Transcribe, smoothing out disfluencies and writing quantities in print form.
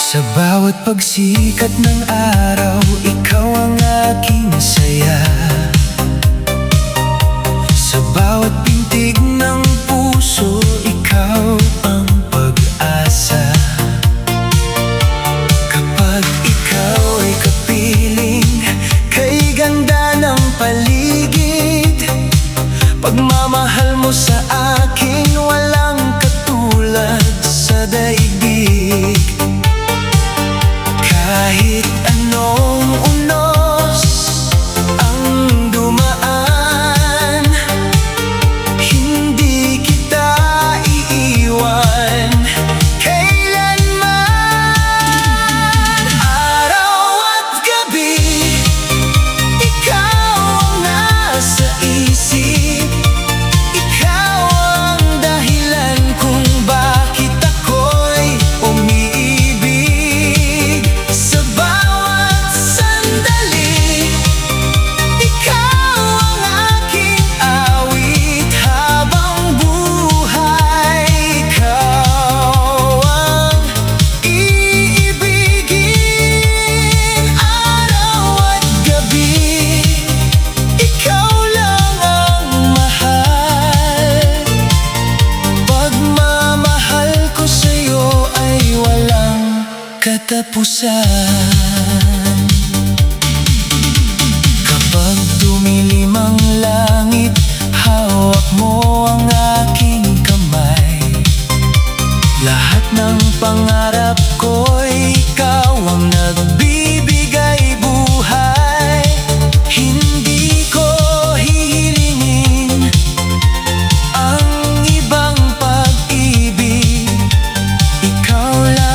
Sa bawat pagsikat ng araw, ikaw ang aking saya. Sa bawat pintig ng puso, ikaw ang pag-asa. Kapag ikaw ay kapiling, kay ganda ng paligid. Pagmamahal mo sa akin, walang katulad sa daigdig. Kahit anong unos ang dumaan, hindi kita iiwan kailanman. Araw at gabi, ikaw ang nasa isip. Ikaw ang dahilan kung bakit ako'y umiibig. Sa bawat sandali, ikaw ang aking awit habang buhay. Ikaw ang iibigin. Araw at gabi, ikaw lang ang mahal. Pagmamahal ko sa'yo ay walang katapusan. Kapag dumilim ang langit, hawak mo ang aking kamay. Lahat ng pangarap ko'y ikaw ang nagbibigay buhay. Hindi ko hihilingin ang ibang pag-ibig. Ikaw lang